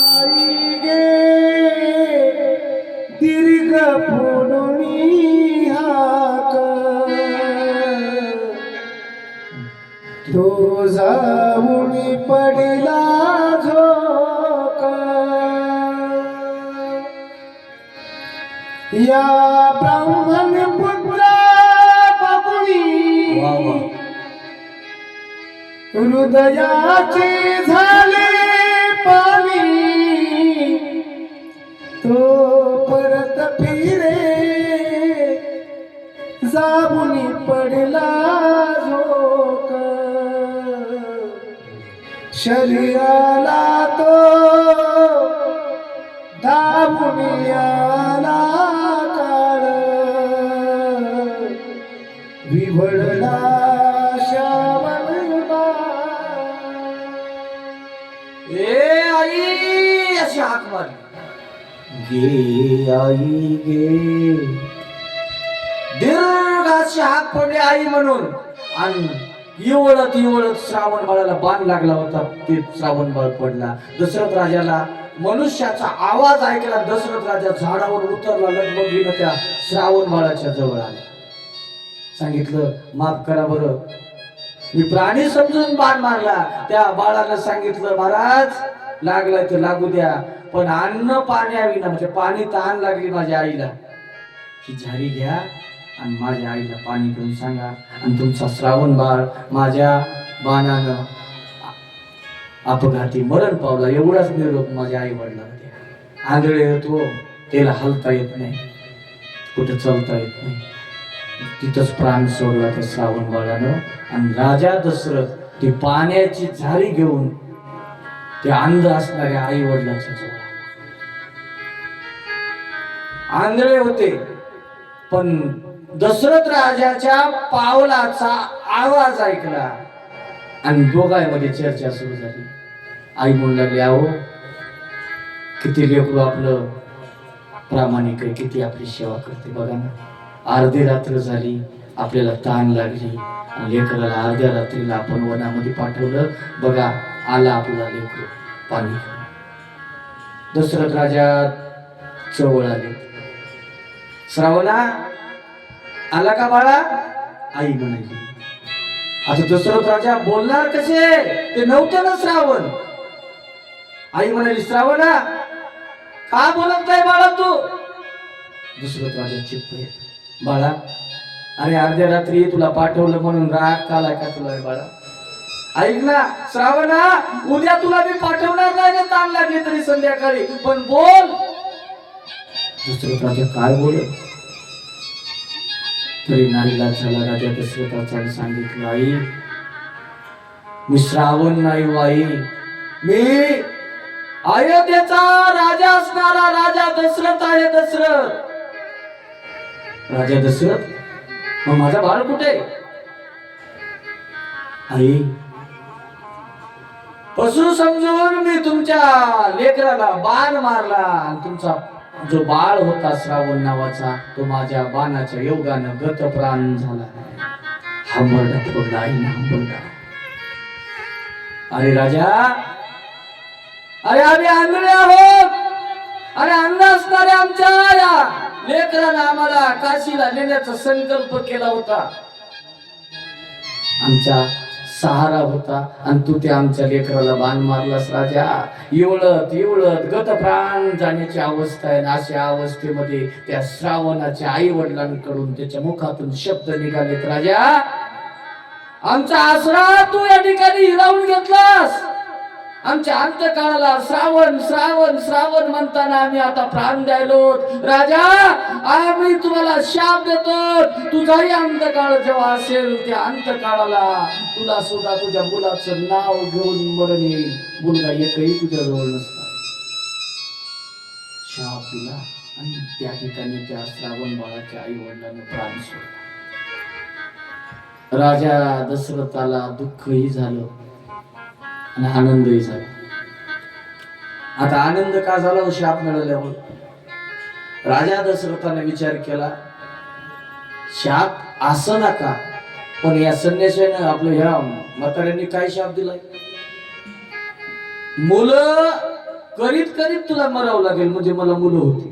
आई गे दीर्घ फोडुनी हाक तो जाऊनी पडला झोक या ब्राह्मण पुत्र बघुनी हृदयाचे झाले पाणी तो परत फिरे जाऊनी पडला झोक शरीराला तो दाबुनी आला काळ विवळला ए आई अशी हाक मारली गे आई गे दीर्घ अशी हाक पडली आई म्हणून आणि इवळत इवळत श्रावण बाळाला बाण लागला होता ते श्रावण बाळ पडला दशरथ राजाला मनुष्याचा आवाज ऐकला दशरथ राजा झाडावर उतरला लगबगीनं त्या श्रावण बाळाच्या जवळ आला सांगितलं माफ करा बरं मी प्राणी समजून बाण मारला त्या बाळाला सांगितलं महाराज लागलाय तर लागू द्या पण अन्न पाण्याविना म्हणजे पाणी तहान लागली माझ्या आईला ही झारी घ्या आणि माझ्या आईला पाणी घेऊन सांगा आणि तुमचा श्रावण बाळ माझ्या बाणानं अपघाती मरण पावला एवढाच निरोप माझ्या आई वडिलांना द्या आंधळे होतो त्याला हलता येत नाही कुठे चालता येत नाही तिथंच प्राण सोडला त्या श्रावण बाळानं आणि राजा दशरथ ती पाण्याची झारी घेऊन ते अंध असणाऱ्या आई वडिलांच्या जवळ आंधळे होते पण दशरथ राजाच्या पावलाचा आवाज ऐकला आणि दोघांमध्ये चर्चा सुरू झाली आई म्हणू लागली आहो किती लेकरू आपलं प्रामाणिक आहे किती आपली सेवा करते बघा ना अर्धी रात्र झाली आपल्याला ताण लागली आणि लेकराला अर्ध्या रात्रीला आपण वनामध्ये पाठवलं बघा आला आपला लेकरू पाणी दशरथ राजा जवळ आले श्रावणा आला का बाळा आई म्हणाली आता दशरथ राजा बोलणार कसे ते नव्हतं ना श्रावण आई म्हणाली श्रावणा का बोलत नाही बाळा तू दशरथ राजा चिप्प बाळा अरे अर्ध्या रात्री तुला पाठवलं म्हणून राग काला का तुला बाळा ऐक ना श्रावणा उद्या तुला मी पाठवणार नाही ना ताण लागली तरी संध्याकाळी पण बोल दशरथ राजा काय बोलत तरी नाईलाज झाला राजा दशरथाने सांगितलं आई मी श्रावण नाही आई मी अयोध्येचा राजा असणारा राजा दशरथ आहे दशरथ राजा दशरथ मग माझा बाळ कुठे आई पशु समजून मी तुमच्या लेकराला बाण मारला आणि तुमचा जो बाळ होता श्रावण नावाचा तो माझ्या बाणाच्या योगानं गतप्राण झाला हंबरडा फोडला आईने हंबरडा अरे राजा अरे आम्ही आंधळे आहोत अरे अंध असणाऱ्या आमच्या या लेकरानं आम्हाला काशीला नेण्याचा संकल्प केला होता आमचा सहारा होता आणि तू ते आमच्या लेकराला बाण मारलास राजा इवळत इवळत गतप्राण जाण्याची अवस्था आहे अशा अवस्थेमध्ये त्या श्रावणाच्या आई वडिलांकडून त्याच्या मुखातून शब्द निघालेत राजा आमचा आसरा तू या ठिकाणी हिरावून घेतलास आमच्या अंतकाळाला श्रावण श्रावण श्रावण म्हणताना आम्ही आता प्राण द्यायलो राजा आम्ही तुम्हाला शाप देतो तुझाही अंतकाळ जेव्हा असेल त्या अंतकाळाला तुला सुद्धा तुझ्या मुलाचं नाव घेऊन मरण येईल मुलगा एकही तुझ्या जवळ नसणार शाप दिला आणि त्या ठिकाणी त्या श्रावण बाळाच्या आई वडिलांनी प्राण सोडला राजा दशरथाला दुःखही झालं आणि आनंदही झाला आता आनंद का झाला शाप मिळाल्यावर राजा दशरथाने विचार केला शाप असं नका पण या संन्याशाने आपलं ह्या म्हाताऱ्यांनी काय शाप दिलाय मुलं करीत करीत तुला मरावं लागेल, म्हणजे मला मुलं होती.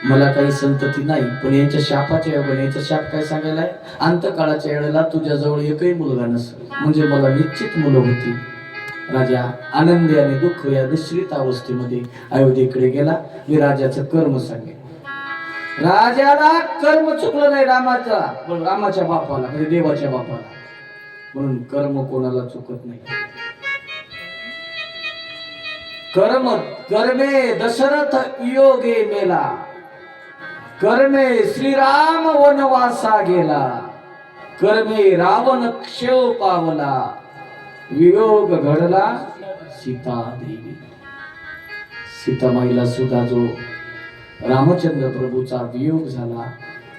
मला काही संतती नाही, पण यांच्या शापाच्या योगाने, यांचा शाप काय सांगायला आहे, अंतकाळाच्या वेळेला तुझ्याजवळ एकही मुलगा नसेल, म्हणजे मला निश्चित मुलं होती. राजा आनंदी आणि दुःख या मिश्रित अवस्थेमध्ये अयोध्येकडे गेला. मी राजाचं कर्म सांगेन. राजाला कर्म चुकलं नाही रामाचा, पण रामाच्या बापाला म्हणजे देवाच्या बापाला, म्हणून कर्म कोणाला चुकत नाही. कर्मे दशरथ योगे मेला, कर्मे श्रीराम वनवासा गेला, कर्मे रावण क्षय पावला, वियोग घडला सीता देवी. सीतामाईला सुद्धा जो रामचंद्र प्रभूचा वियोग झाला,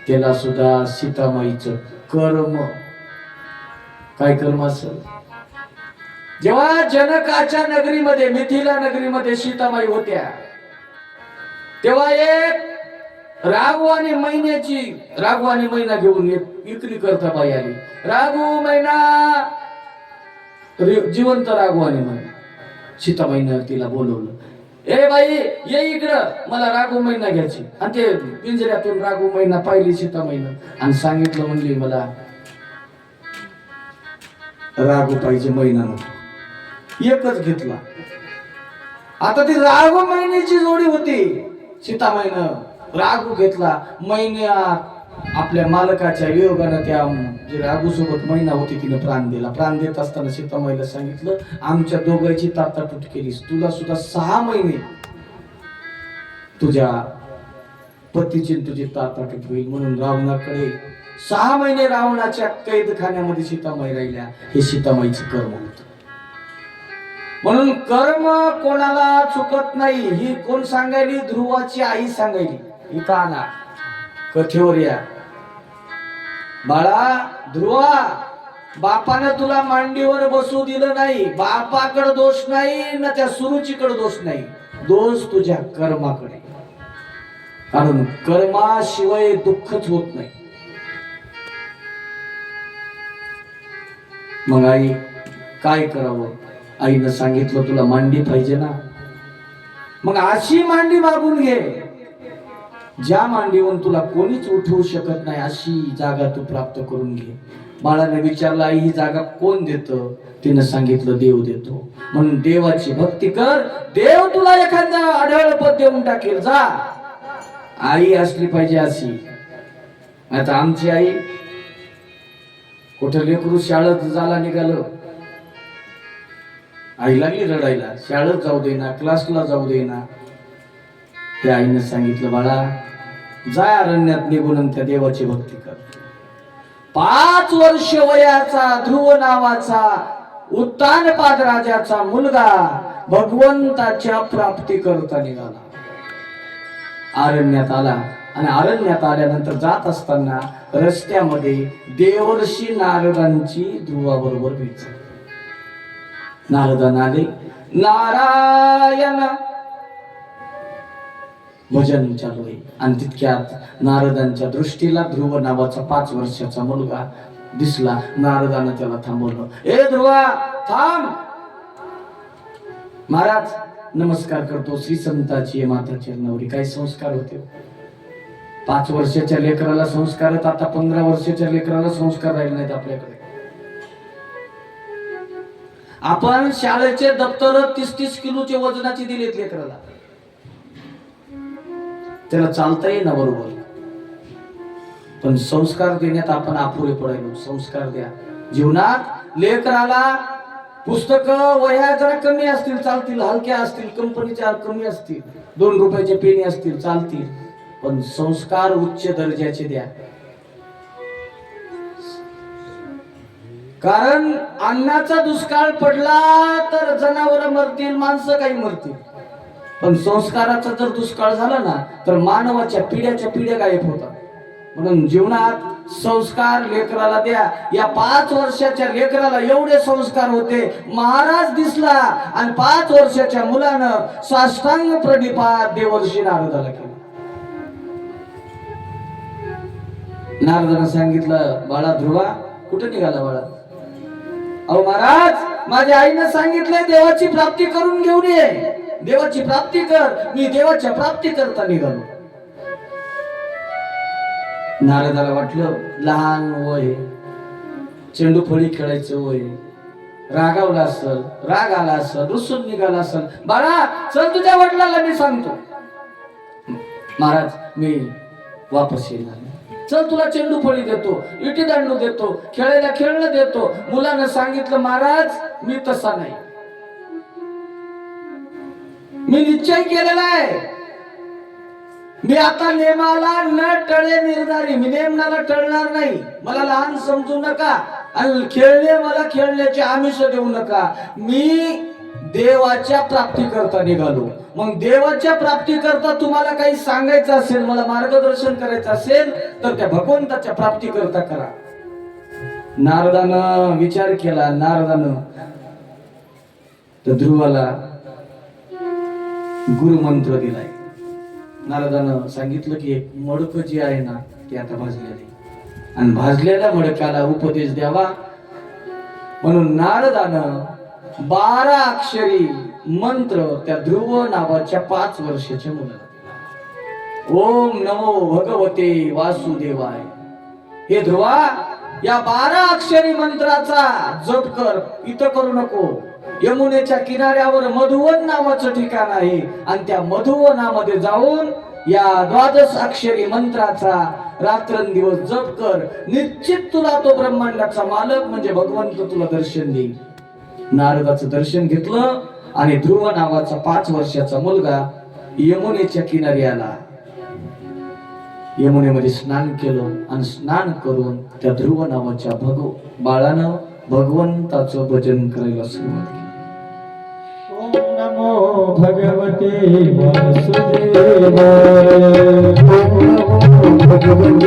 त्याला सुद्धा सीतामाईचं कर्म, काय कर्म असेल. जेव्हा जनकाच्या नगरीमध्ये, मिथिला नगरीमध्ये सीतामाई होत्या, तेव्हा एक राघवानी मैना घेऊन एक विक्री करता बाई आली. राघू मैना, जिवंत राघवानी मैना. सीतामाईनं तिला बोलवलं, ए बाई ये इकडं, मला राघू मैना घ्यायची. आणि ते पिंजऱ्यातून राघू मैना पाहिली सीतामाईनं आणि सांगितलं, म्हणली मला राघू पाहिजे, मैना नको. एकच घेतला. आता ती राघू मैनेची जोडी होती. सीतामाईनं राघू घेतला. मैना आपल्या मालकाच्या वियोगानं त्या जे राघू सोबत मैना होती तिने प्राण दिला. प्राण देत असताना सीतामाईला सांगितलं, आमच्या दोघांची ताटातूट केलीस, तुला सुद्धा 6 महिने तुझ्या पतीची तुझी ताटातूट होईल. म्हणून रावणाकडे 6 महिने रावणाच्या कैदखान्यामध्ये सीतामाई राहिल्या. हे सीतामाईचं कर्म होतं. म्हणून कर्म कोणाला चुकत नाही. ही कोण सांगायली? ध्रुवाची आई सांगायली. इथं आला कथेवर या. बाळा ध्रुवा, बापानं तुला मांडीवर बसू दिलं नाही. बापाकडे दोष नाही ना त्या सुरुचीकडे दोष नाही, दोष तुझ्या कर्माकडे. कारण कर्माशिवाय दुःखच होत नाही. मग आई काय करावं? आईनं सांगितलं, तुला मांडी पाहिजे ना, मग अशी मांडी मागून घे ज्या मांडीवरून तुला कोणीच उठवू शकत नाही, अशी जागा तू प्राप्त करून घे. बाळाने विचारलं, आई ही जागा कोण देतं? तिनं सांगितलं, देव देतो. म्हणून देवाची भक्ती कर, देव तुला एखादा आढळ पद देऊन टाकेल. जा. आई असली पाहिजे अशी. आता आमची आई, कुठं लेकरू शाळेत झाला निघालं, आई लागली रडायला, शाळेत जाऊ देना, क्लासला जाऊ देना. त्या आईनं सांगितलं, बाळा जाय अरण्यात निघून त्या देवाची भक्ती कर. 5 वर्ष वयाचा ध्रुव नावाचा उत्तानपाद राजाचा मुलगा भगवंताच्या प्राप्ती करता निघाला. अरण्यात आला आणि अरण्यात आल्यानंतर जात असताना रस्त्यामध्ये देवर्षी नारदांची ध्रुवाबरोबर भेट झाली. नारदान आले, नारायण भजन चालू आहे. आणि तितक्यात नारदांच्या दृष्टीला ध्रुव नावाचा 5 वर्षाचा मुलगा दिसला. नारदानं त्याला थांबवलं. ए ध्रुवा थांब. महाराज नमस्कार करतो. श्री संताची माता चरणावरी. काय संस्कार होते? 5 वर्षाच्या लेकराला संस्कार आहेत, आता 15 वर्षाच्या लेकराला संस्कार राहिले नाहीत आपल्याकडे. आपण शाळेचे दप्तर 30-30 किलोचे वजनाची दिलेत लेकराला, त्याला चालता येईना बरोबर. पण संस्कार देण्यात आपण अपुरे पडायलो. संस्कार द्या जीवनात. लेकराला पुस्तक वह्या जरा कमी असतील चालतील, हलक्या असतील, कंपनीच्या कमी असतील, 2 रुपयाचे पेनी असतील चालतील, पण संस्कार उच्च दर्जाचे द्या. कारण अन्नाचा दुष्काळ पडला तर जनावर मरतील, माणसं काही मरतील, पण संस्काराचा जर दुष्काळ झाला ना तर मानवाच्या पिढ्या गायब होतात. म्हणून जीवनात संस्कार लेकराला द्या. या 5 वर्षाच्या लेकराला एवढे संस्कार होते. महाराज दिसला आणि 5 वर्षाच्या मुलानं साष्टांग प्रणिपात देवर्षी नारदाला केला. नारदानं सांगितलं, बाळा ध्रुवा कुठे निघाला बाळा? अहो महाराज माझ्या आईनं सांगितलंय देवाची प्राप्ती करून घेऊन ये, देवाची प्राप्ती कर. मी देवाच्या प्राप्ती करता निघालो. नारदाला वाटलं लहान वय, चेंडू फळी खेळायचं वय, रागावला असल, राग आला असल, रुसून निघाला असल. बाळा चल तुझ्या वडिलांना मी सांगतो. महाराज मी वापस येणार, चल तुला चेंडू फळी देतो, इटी दांडू देतो, खेळायला खेळणं देतो. मुलानं सांगितलं महाराज मी तसा नाही, मी निश्चय केलेला आहे. मी आता नेमाला न टळे निर्धारी, मी नेमनाला टळणार नाही. मला लहान समजू नका आणि खेळणे मला खेळण्याचे आमिष देऊ नका. मी देवाच्या प्राप्ती करता निघालो. मग देवाच्या प्राप्ती करता तुम्हाला काही सांगायचं असेल, मला मार्गदर्शन करायचं असेल तर त्या भगवंताच्या प्राप्ती करता करा. नारदानं विचार केला. नारदानं तर ध्रुवाला गुरुमंत्र दिलाय. नारदानं सांगितलं की एक मडकं जे आहे ना ते आता भाजलेले, आणि भाजलेल्या मडकाला उपदेश द्यावा म्हणून नारदानं 12 अक्षरी मंत्र त्या ध्रुव नावाच्या 5 वर्षाच्या मुलाला दिला. ओम नमो भगवते वासुदेवाय. हे ध्रुवा या 12 अक्षरी मंत्राचा जप कर. इथं करू नको. यमुनेच्या किनाऱ्यावर मधुवन नावाचं ठिकाण आहे आणि त्या मधुवनामध्ये जाऊन या 12 अक्षरी मंत्राचा रात्रंदिवस जप कर. निश्चित तुला तो ब्रह्मांडाचा मालक म्हणजे भगवंत तुला दर्शन देईल. नारदाचं दर्शन घेतलं आणि ध्रुव नावाचा 5 वर्षाचा मुलगा यमुनेच्या किनारी आला. यमुनेमध्ये स्नान केलं आणि स्नान करून त्या ध्रुव नावाच्या बाळानं भगवंताचं भजन करायला सुरुवात केली. ओम नमो भगवते वासुदेवाय.